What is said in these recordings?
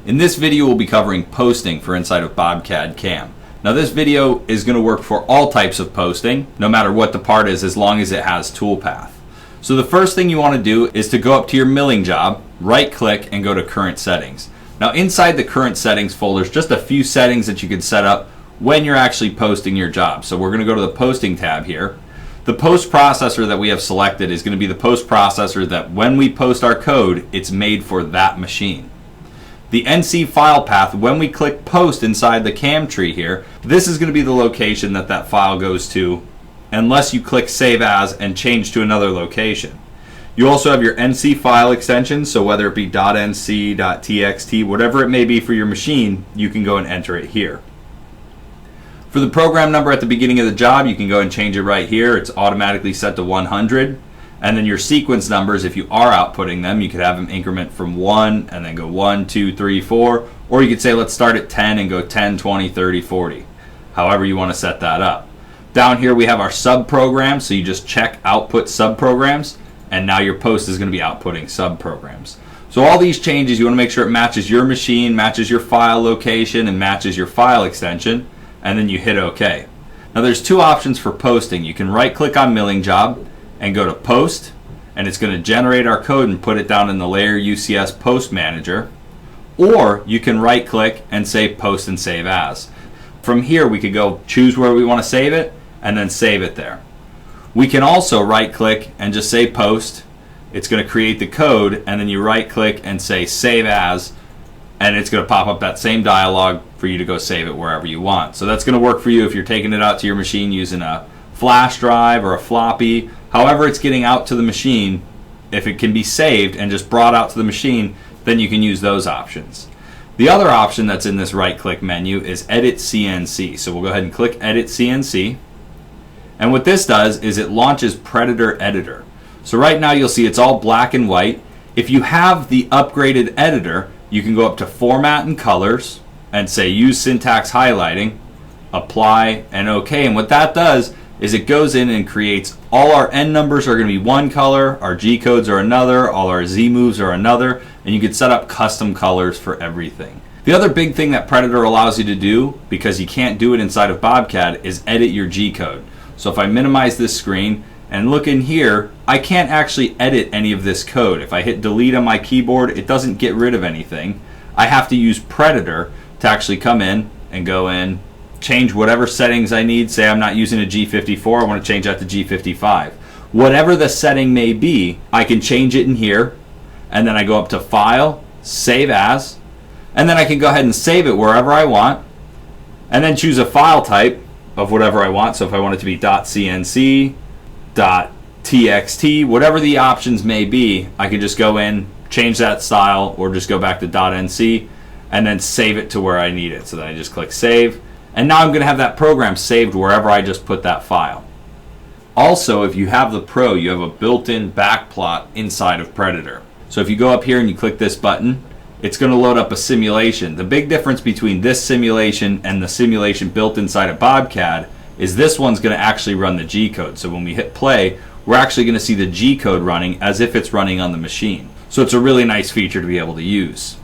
In this video, we'll be covering posting for inside of Bobcad CAM. Now this video is going to work for all types of posting, no matter what the part is, as long as it has toolpath. So the first thing you want to do is to go up to your milling job, right click and go to current settings. Now inside the current settings folder is just a few settings that you can set up when you're actually posting your job. So we're going to go to the posting tab here. The post processor that we have selected is going to be the post processor that when we post our code, it's made for that machine. The NC file path, when we click post inside the CAM tree here, this is going to be the location that that file goes to unless you click save as and change to another location. You also have your NC file extension, so whether it be .nc, .txt, whatever it may be for your machine, you can go and enter it here. For the program number at the beginning of the job, you can go and change it right here. It's automatically set to 100. And then your sequence numbers, if you are outputting them, you could have them increment from 1 and then go 1, 2, 3, 4. Or you could say let's start at 10 and go 10, 20, 30, 40. However you want to set that up. Down here we have our sub-programs, so you just check output sub-programs, and now your post is going to be outputting sub-programs. So all these changes, you want to make sure it matches your machine, matches your file location, and matches your file extension. And then you hit OK. Now there's two options for posting. You can right click on milling job and go to post, and it's going to generate our code and put it down in the layer UCS post manager. Or you can right click and say post and save as. From here we could go choose where we want to save it and then save it there. We can also right click and just say post. It's going to create the code, and then you right click and say save as, and it's going to pop up that same dialog for you to go save it wherever you want. So that's going to work for you if you're taking it out to your machine using a flash drive or a floppy. However it's getting out to the machine, if it can be saved and just brought out to the machine, then you can use those options. The other option that's in this right click menu is Edit CNC. So we'll go ahead and click Edit CNC. And what this does is it launches Predator Editor. So right now you'll see it's all black and white. If you have the upgraded editor, you can go up to Format and Colors and say Use Syntax Highlighting, Apply, and OK. And what that does is it goes in and creates all our N numbers are going to be one color, our G codes are another, all our Z moves are another, and you can set up custom colors for everything. The other big thing that Predator allows you to do, because you can't do it inside of Bobcad, is edit your G code. So if I minimize this screen and look in here, I can't actually edit any of this code. If I hit delete on my keyboard, it doesn't get rid of anything. I have to use Predator to actually come in and go in, change whatever settings I need. Say I'm not using a G54, I want to change that to G55. Whatever the setting may be, I can change it in here, and then I go up to File, Save As, and then I can go ahead and save it wherever I want, and then choose a file type of whatever I want. So if I want it to be .cnc, .txt, whatever the options may be, I can just go in, change that style, or just go back to .nc, and then save it to where I need it. So then I just click Save, and now I'm going to have that program saved wherever I just put that file. Also, if you have the Pro, you have a built-in backplot inside of Predator. So if you go up here and you click this button, it's going to load up a simulation. The big difference between this simulation and the simulation built inside of Bobcad is this one's going to actually run the G code. So when we hit play, we're actually going to see the G code running as if it's running on the machine. So it's a really nice feature to be able to use.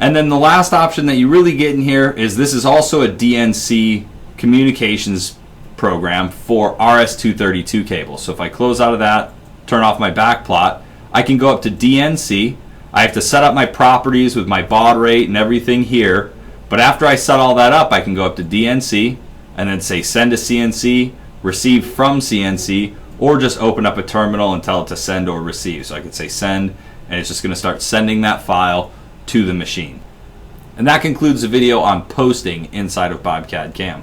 And then the last option that you really get in here is this is also a DNC communications program for RS-232 cables. So if I close out of that, turn off my backplot, I can go up to DNC. I have to set up my properties with my baud rate and everything here. But after I set all that up, I can go up to DNC and then say send to CNC, receive from CNC, or just open up a terminal and tell it to send or receive. So I can say send, and it's just going to start sending that file to the machine. And that concludes the video on posting inside of Bobcad CAM.